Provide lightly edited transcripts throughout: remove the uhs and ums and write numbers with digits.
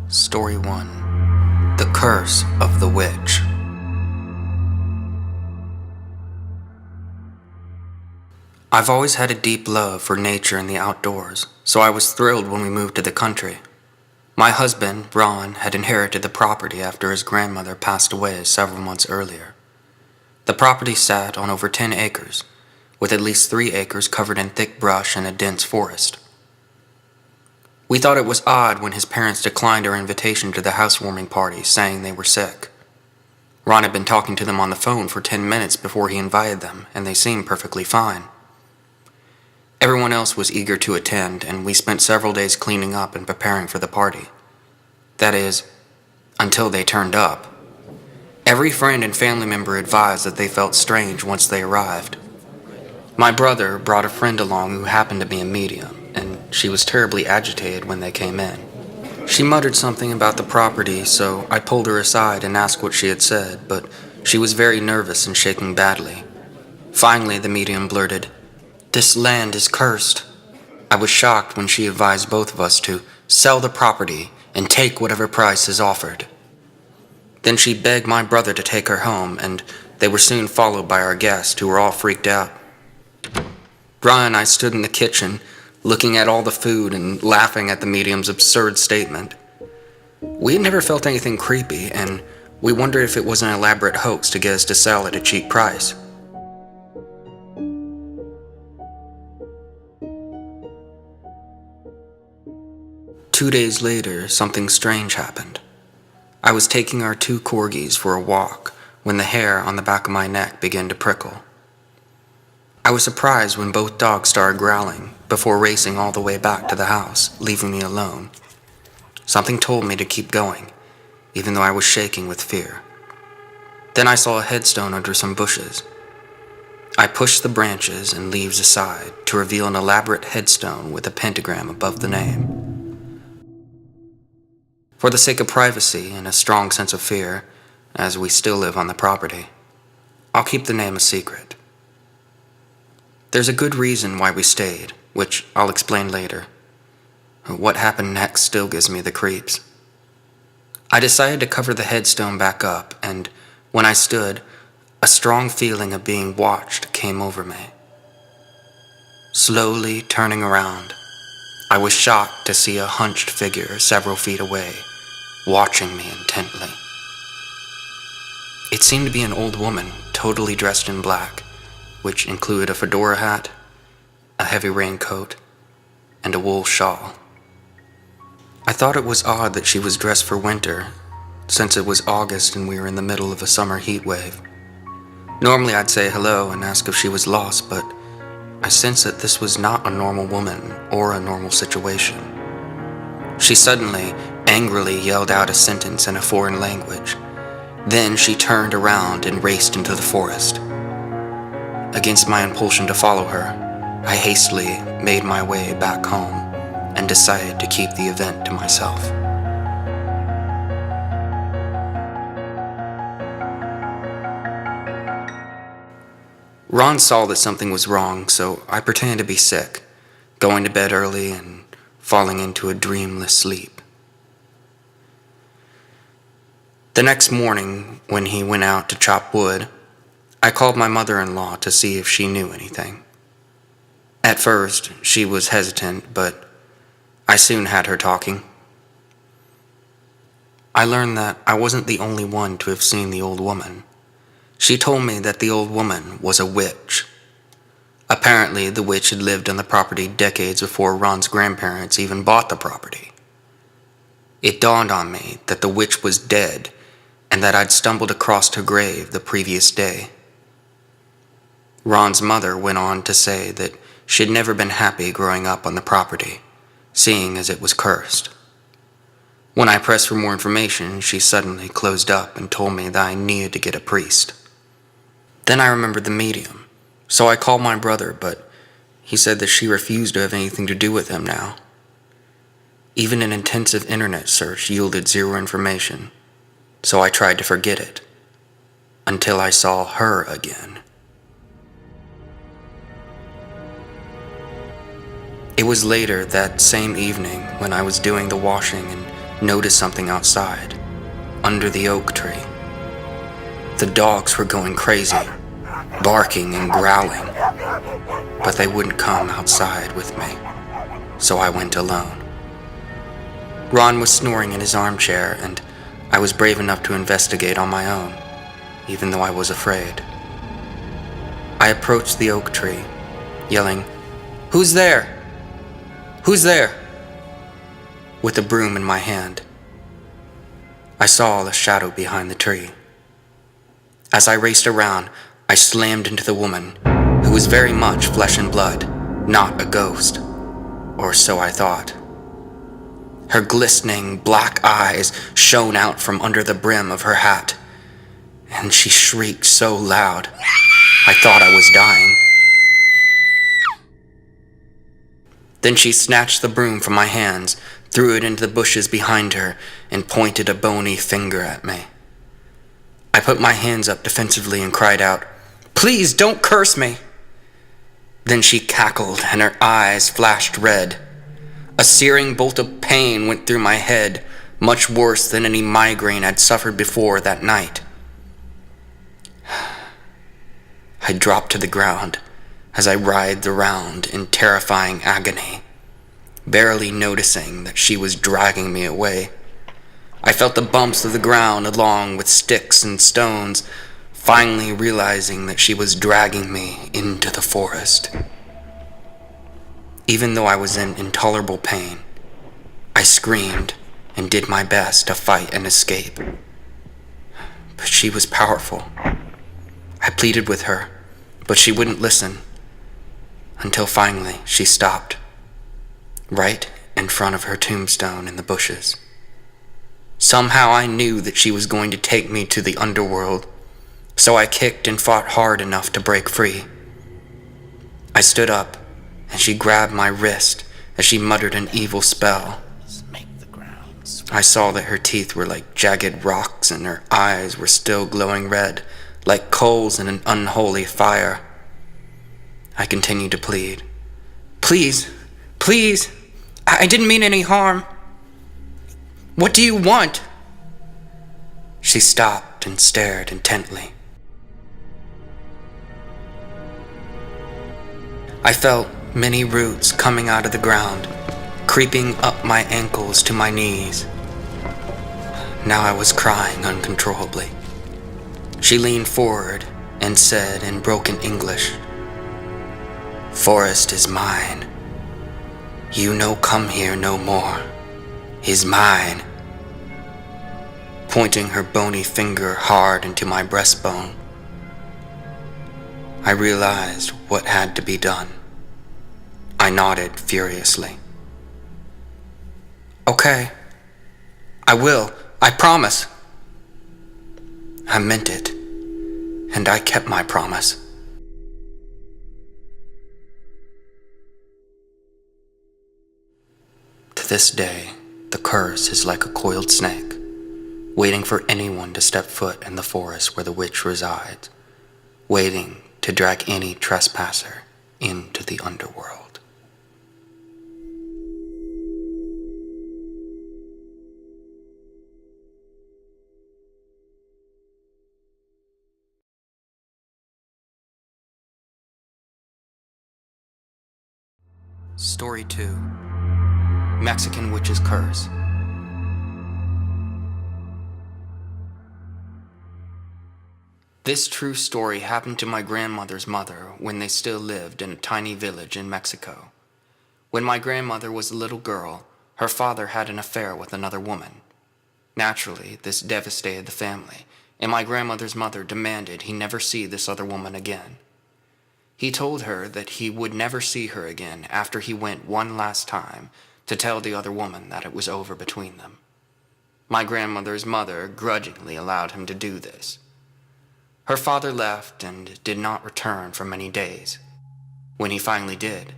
Story 1. The Curse of the Witch. I've always had a deep love for nature and the outdoors, so I was thrilled when we moved to the country. My husband, Ron, had inherited the property after his grandmother passed away several months earlier. The property sat on over 10 acres, with at least 3 acres covered in thick brush and a dense forest. We thought it was odd when his parents declined our invitation to the housewarming party, saying they were sick. Ron had been talking to them on the phone for 10 minutes before he invited them, and they seemed perfectly fine. Everyone else was eager to attend, and we spent several days cleaning up and preparing for the party. That is, until they turned up. Every friend and family member advised that they felt strange once they arrived. My brother brought a friend along who happened to be a medium, and she was terribly agitated when they came in. She muttered something about the property, so I pulled her aside and asked what she had said, but she was very nervous and shaking badly. Finally, the medium blurted, "This land is cursed." I was shocked when she advised both of us to sell the property and take whatever price is offered. Then she begged my brother to take her home, and they were soon followed by our guests, who were all freaked out. Brian and I stood in the kitchen, looking at all the food and laughing at the medium's absurd statement. We had never felt anything creepy, and we wondered if it was an elaborate hoax to get us to sell at a cheap price. Two days later, something strange happened. I was taking our 2 corgis for a walk when the hair on the back of my neck began to prickle. I was surprised when both dogs started growling before racing all the way back to the house, leaving me alone. Something told me to keep going, even though I was shaking with fear. Then I saw a headstone under some bushes. I pushed the branches and leaves aside to reveal an elaborate headstone with a pentagram above the name. For the sake of privacy and a strong sense of fear, as we still live on the property, I'll keep the name a secret. There's a good reason why we stayed, which I'll explain later. What happened next still gives me the creeps. I decided to cover the headstone back up, and when I stood, a strong feeling of being watched came over me. Slowly turning around, I was shocked to see a hunched figure several feet away, watching me intently. It seemed to be an old woman, totally dressed in black, which included a fedora hat, a heavy raincoat, and a wool shawl. I thought it was odd that she was dressed for winter, since it was August and we were in the middle of a summer heat wave. Normally I'd say hello and ask if she was lost, but I sensed that this was not a normal woman or a normal situation. She suddenly, angrily yelled out a sentence in a foreign language. Then she turned around and raced into the forest. Against my impulsion to follow her, I hastily made my way back home and decided to keep the event to myself. Ron saw that something was wrong, so I pretended to be sick, going to bed early and falling into a dreamless sleep. The next morning, when he went out to chop wood, I called my mother-in-law to see if she knew anything. At first, she was hesitant, but I soon had her talking. I learned that I wasn't the only one to have seen the old woman. She told me that the old woman was a witch. Apparently, the witch had lived on the property decades before Ron's grandparents even bought the property. It dawned on me that the witch was dead and that I'd stumbled across her grave the previous day. Ron's mother went on to say that she had never been happy growing up on the property, seeing as it was cursed. When I pressed for more information, she suddenly closed up and told me that I needed to get a priest. Then I remembered the medium, so I called my brother, but he said that she refused to have anything to do with him now. Even an intensive internet search yielded zero information, so I tried to forget it, until I saw her again. It was later that same evening when I was doing the washing and noticed something outside, under the oak tree. The dogs were going crazy, barking and growling, but they wouldn't come outside with me, so I went alone. Ron was snoring in his armchair, and I was brave enough to investigate on my own, even though I was afraid. I approached the oak tree, yelling, "Who's there? Who's there?" with a broom in my hand. I saw a shadow behind the tree. As I raced around, I slammed into the woman, who was very much flesh and blood, not a ghost, or so I thought. Her glistening black eyes shone out from under the brim of her hat, and she shrieked so loud, I thought I was dying. Then she snatched the broom from my hands, threw it into the bushes behind her, and pointed a bony finger at me. I put my hands up defensively and cried out, "Please don't curse me!" Then she cackled and her eyes flashed red. A searing bolt of pain went through my head, much worse than any migraine I'd suffered before that night. I dropped to the ground as I writhed around in terrifying agony, barely noticing that she was dragging me away. I felt the bumps of the ground along with sticks and stones, finally realizing that she was dragging me into the forest. Even though I was in intolerable pain, I screamed and did my best to fight and escape. But she was powerful. I pleaded with her, but she wouldn't listen, until finally she stopped, right in front of her tombstone in the bushes. Somehow I knew that she was going to take me to the underworld, so I kicked and fought hard enough to break free. I stood up, and she grabbed my wrist as she muttered an evil spell. I saw that her teeth were like jagged rocks and her eyes were still glowing red, like coals in an unholy fire. I continued to plead. "Please, please, I didn't mean any harm. What do you want?" She stopped and stared intently. I felt many roots coming out of the ground, creeping up my ankles to my knees. Now I was crying uncontrollably. She leaned forward and said in broken English, "Forest is mine. You no come here no more. Is mine," pointing her bony finger hard into my breastbone. I realized what had to be done. I nodded furiously. "Okay, I will, I promise." I meant it, and I kept my promise. To this day, the curse is like a coiled snake, waiting for anyone to step foot in the forest where the witch resides, waiting to drag any trespasser into the underworld. Story 2. Mexican Witch's Curse. This true story happened to my grandmother's mother when they still lived in a tiny village in Mexico. When my grandmother was a little girl, her father had an affair with another woman. Naturally, this devastated the family, and my grandmother's mother demanded he never see this other woman again. He told her that he would never see her again after he went one last time to tell the other woman that it was over between them. My grandmother's mother grudgingly allowed him to do this. Her father left and did not return for many days. When he finally did,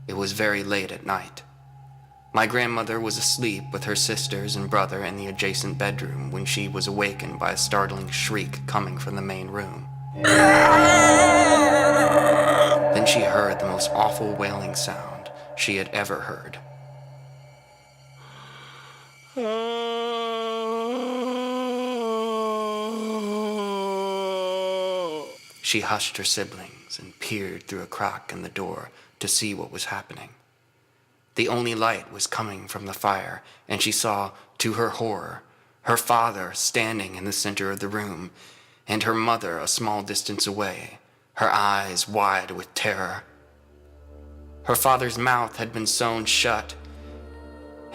it was very late at night. My grandmother was asleep with her sisters and brother in the adjacent bedroom when she was awakened by a startling shriek coming from the main room. Then she heard the most awful wailing sound she had ever heard. She hushed her siblings and peered through a crack in the door to see what was happening. The only light was coming from the fire, and she saw, to her horror, her father standing in the center of the room, and her mother a small distance away, her eyes wide with terror. Her father's mouth had been sewn shut,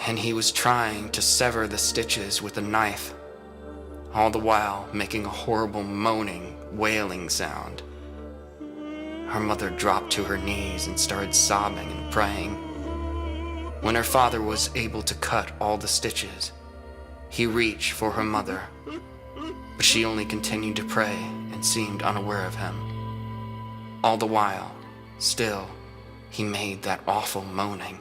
and he was trying to sever the stitches with a knife, all the while making a horrible moaning, wailing sound. Her mother dropped to her knees and started sobbing and praying. When her father was able to cut all the stitches, he reached for her mother, but she only continued to pray and seemed unaware of him. All the while, still, he made that awful moaning.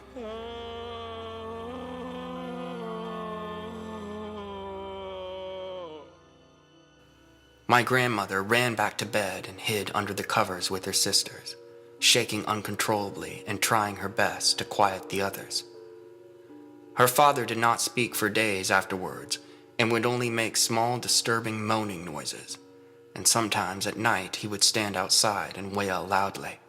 My grandmother ran back to bed and hid under the covers with her sisters, shaking uncontrollably and trying her best to quiet the others. Her father did not speak for days afterwards and would only make small disturbing moaning noises, and sometimes at night he would stand outside and wail loudly.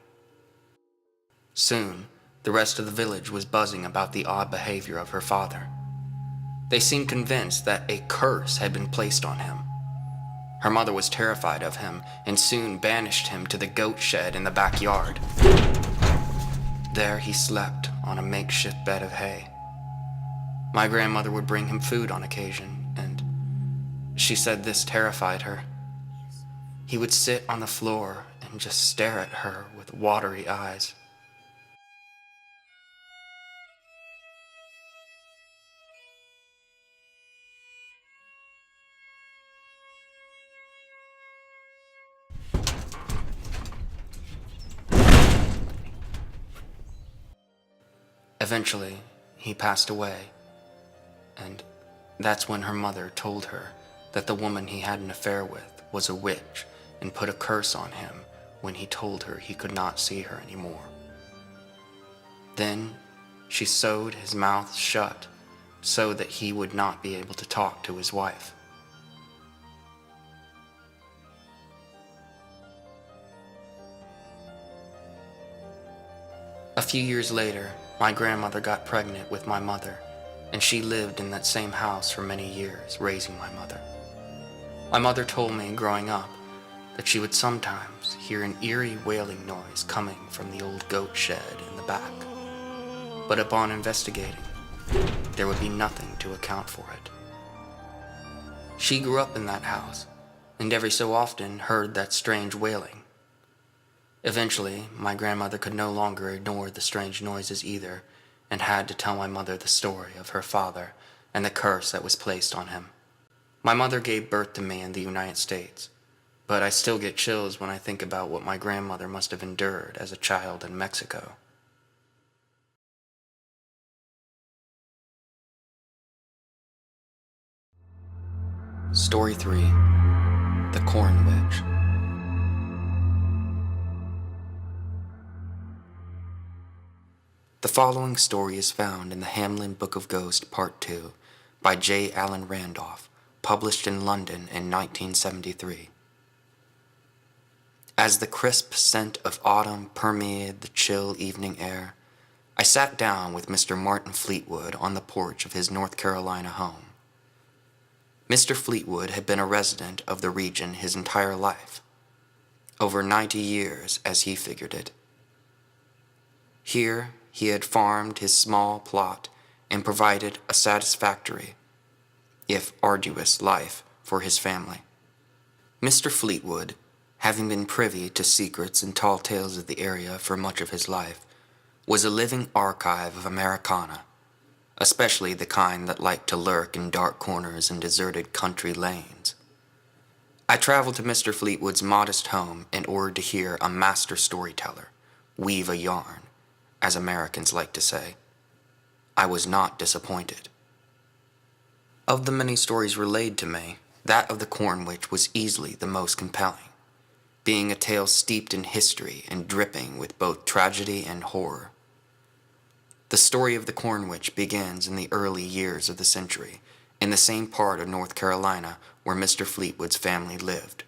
Soon, the rest of the village was buzzing about the odd behavior of her father. They seemed convinced that a curse had been placed on him. Her mother was terrified of him and soon banished him to the goat shed in the backyard. There he slept on a makeshift bed of hay. My grandmother would bring him food on occasion, and she said this terrified her. He would sit on the floor and just stare at her with watery eyes. Eventually, he passed away, and that's when her mother told her that the woman he had an affair with was a witch and put a curse on him when he told her he could not see her anymore. Then she sewed his mouth shut so that he would not be able to talk to his wife. A few years later, my grandmother got pregnant with my mother, and she lived in that same house for many years, raising my mother. My mother told me growing up that she would sometimes hear an eerie wailing noise coming from the old goat shed in the back. But upon investigating, there would be nothing to account for it. She grew up in that house, and every so often heard that strange wailing. Eventually, my grandmother could no longer ignore the strange noises either, and had to tell my mother the story of her father and the curse that was placed on him. My mother gave birth to me in the United States, but I still get chills when I think about what my grandmother must have endured as a child in Mexico. Story 3. The Corn Witch. The following story is found in the Hamlin Book of Ghosts Part 2 by J. Allen Randolph, published in London in 1973. As the crisp scent of autumn permeated the chill evening air, I sat down with Mr. Martin Fleetwood on the porch of his North Carolina home. Mr. Fleetwood had been a resident of the region his entire life, over 90 years as he figured it. Here, he had farmed his small plot and provided a satisfactory, if arduous, life for his family. Mr. Fleetwood, having been privy to secrets and tall tales of the area for much of his life, was a living archive of Americana, especially the kind that liked to lurk in dark corners and deserted country lanes. I traveled to Mr. Fleetwood's modest home in order to hear a master storyteller weave a yarn, as Americans like to say. I was not disappointed. Of the many stories relayed to me, that of the Corn Witch was easily the most compelling, being a tale steeped in history and dripping with both tragedy and horror. The story of the Corn Witch begins in the early years of the century, in the same part of North Carolina where Mr. Fleetwood's family lived.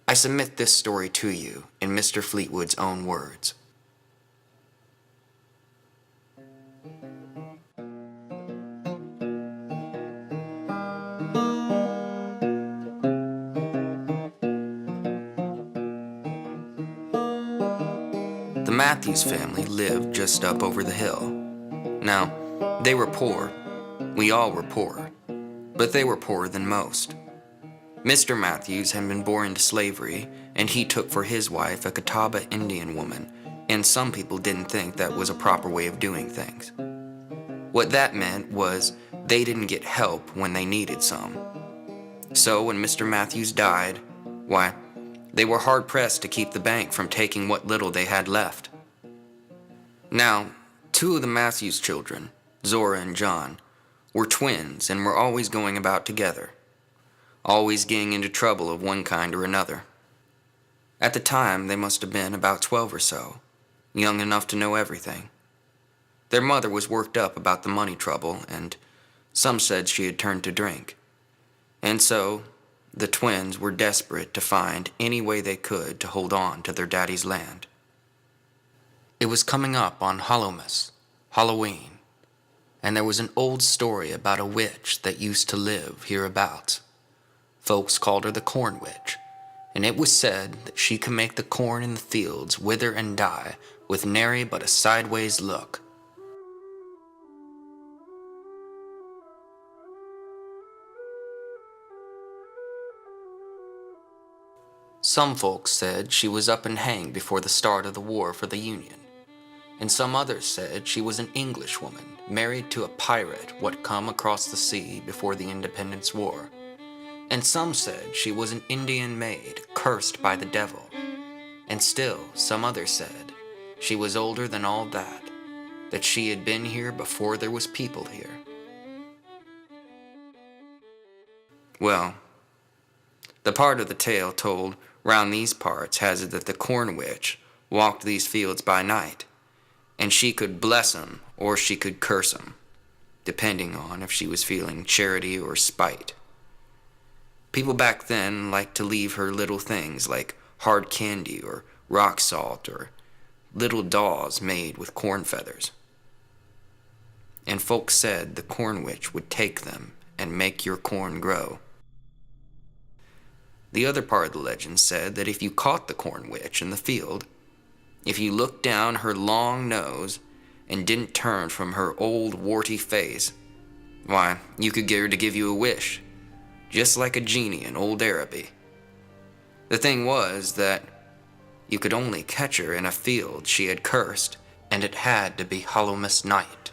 I submit this story to you in Mr. Fleetwood's own words. The Matthews family lived just up over the hill. Now, they were poor. We all were poor. But they were poorer than most. Mr. Matthews had been born into slavery, and he took for his wife a Catawba Indian woman, and some people didn't think that was a proper way of doing things. What that meant was they didn't get help when they needed some. So when Mr. Matthews died, why, they were hard-pressed to keep the bank from taking what little they had left. Now, two of the Matthews children, Zora and John, were twins and were always going about together, always getting into trouble of one kind or another. At the time, they must have been about 12 or so, young enough to know everything. Their mother was worked up about the money trouble, and some said she had turned to drink. And so, the twins were desperate to find any way they could to hold on to their daddy's land. It was coming up on Halloween, and there was an old story about a witch that used to live hereabouts. Folks called her the Corn Witch, and it was said that she could make the corn in the fields wither and die with nary but a sideways look. Some folks said she was up and hanged before the start of the war for the Union, and some others said she was an Englishwoman married to a pirate what come across the sea before the Independence War, and some said she was an Indian maid cursed by the devil, and still some others said she was older than all that she had been here before there was people here. Well, the part of the tale told round these parts has it that the Corn Witch walked these fields by night, and she could bless 'em or she could curse 'em, depending on if she was feeling charity or spite. People back then liked to leave her little things like hard candy or rock salt or little dolls made with corn feathers. And folks said the Corn Witch would take them and make your corn grow. The other part of the legend said that if you caught the Corn Witch in the field, if you looked down her long nose and didn't turn from her old warty face, why, you could get her to give you a wish, just like a genie in old Araby. The thing was that you could only catch her in a field she had cursed, and it had to be Hallowmas night,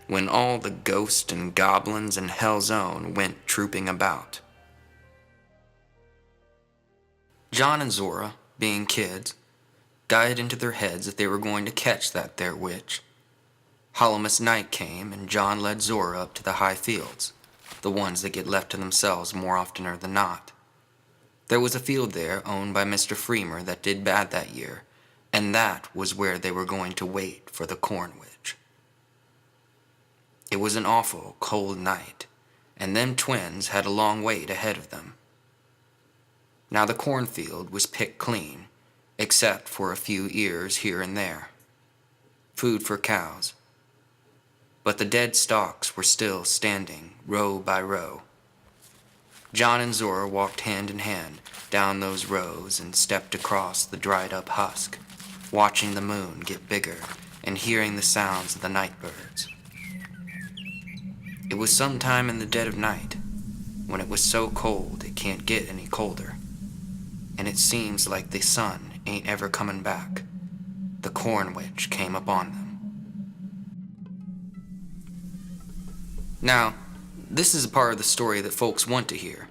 when all the ghosts and goblins in Hell's Own went trooping about. John and Zora, being kids, got it into their heads that they were going to catch that there witch. Hallowmas night came, and John led Zora up to the high fields, the ones that get left to themselves more oftener than not. There was a field there owned by Mr. Freemer that did bad that year, and that was where they were going to wait for the Corn Witch. It was an awful cold night, and them twins had a long wait ahead of them. Now the cornfield was picked clean, except for a few ears here and there. Food for cows. But the dead stalks were still standing, row by row. John and Zora walked hand in hand down those rows and stepped across the dried-up husk, watching the moon get bigger and hearing the sounds of the night birds. It was sometime in the dead of night, when it was so cold it can't get any colder, and it seems like the sun ain't ever coming back. The Corn Witch came upon them. Now, this is a part of the story that folks want to hear,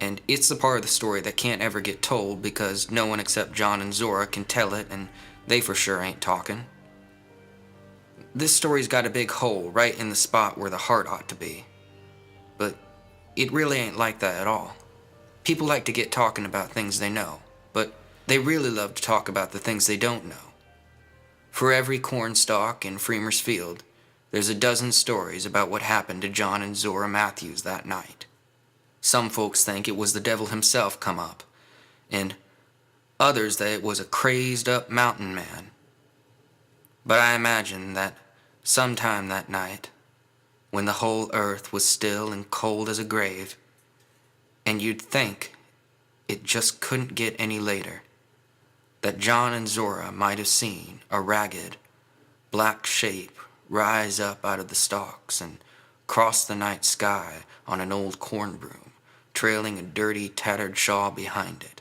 and it's the part of the story that can't ever get told because no one except John and Zora can tell it, and they for sure ain't talking. This story's got a big hole right in the spot where the heart ought to be, but it really ain't like that at all. People like to get talking about things they know, but they really love to talk about the things they don't know. For every corn stalk in Freemer's field, there's a dozen stories about what happened to John and Zora Matthews that night. Some folks think it was the devil himself come up, and others that it was a crazed up mountain man. But I imagine that sometime that night, when the whole earth was still and cold as a grave, and you'd think it just couldn't get any later, that John and Zora might have seen a ragged, black shape rise up out of the stalks and cross the night sky on an old corn broom, trailing a dirty, tattered shawl behind it.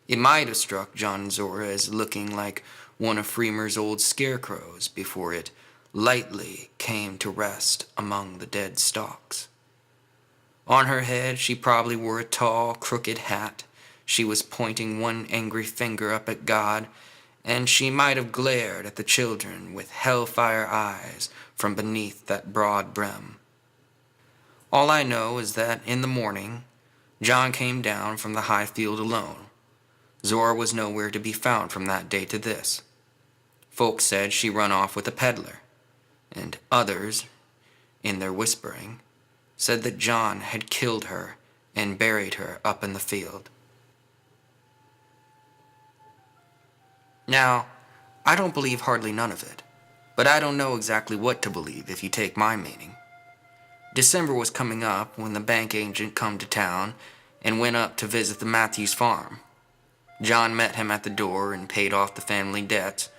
It might have struck John and Zora as looking like one of Freemer's old scarecrows before it lightly came to rest among the dead stalks. On her head she probably wore a tall, crooked hat. She was pointing one angry finger up at God, and she might have glared at the children with hellfire eyes from beneath that broad brim. All I know is that in the morning, John came down from the high field alone. Zora was nowhere to be found from that day to this. Folks said she run off with a peddler, and others, in their whispering, said that John had killed her and buried her up in the field. Now, I don't believe hardly none of it, but I don't know exactly what to believe if you take my meaning. December was coming up when the bank agent come to town and went up to visit the Matthews farm. John met him at the door and paid off the family debts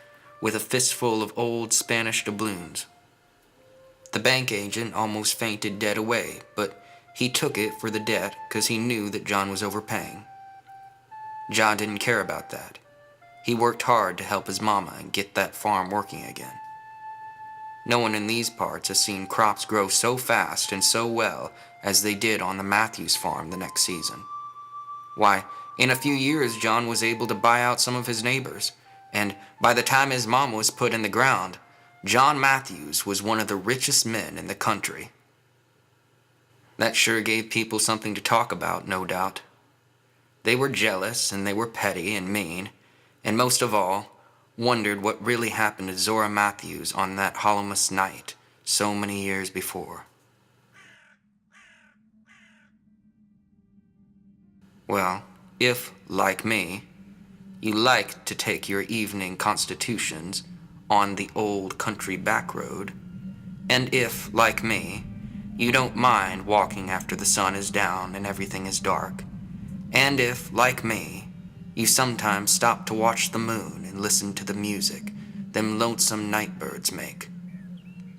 with a fistful of old Spanish doubloons. The bank agent almost fainted dead away, but he took it for the debt because he knew that John was overpaying. John didn't care about that. He worked hard to help his mama and get that farm working again. No one in these parts has seen crops grow so fast and so well as they did on the Matthews farm the next season. Why, in a few years John was able to buy out some of his neighbors, and by the time his mom was put in the ground, John Matthews was one of the richest men in the country. That sure gave people something to talk about, no doubt. They were jealous and they were petty and mean, and most of all, wondered what really happened to Zora Matthews on that Hallowmas night so many years before. Well, if, like me, you like to take your evening constitutions on the old country back road, and if, like me, you don't mind walking after the sun is down and everything is dark, and if, like me, you sometimes stop to watch the moon and listen to the music them lonesome night birds make,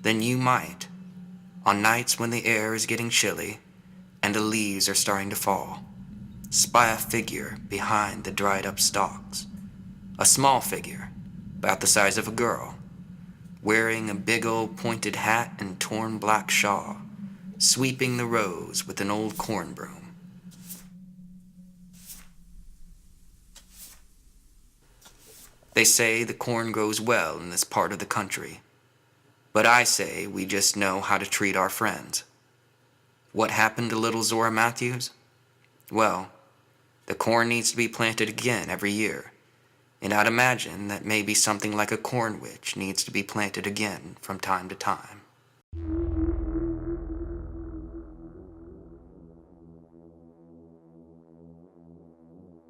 then you might, on nights when the air is getting chilly and the leaves are starting to fall, spy a figure behind the dried up stalks, a small figure, about the size of a girl, wearing a big old pointed hat and torn black shawl, sweeping the rows with an old corn broom. They say the corn grows well in this part of the country, but I say we just know how to treat our friends. What happened to little Zora Matthews? Well, the corn needs to be planted again every year, and I'd imagine that maybe something like a corn witch needs to be planted again from time to time.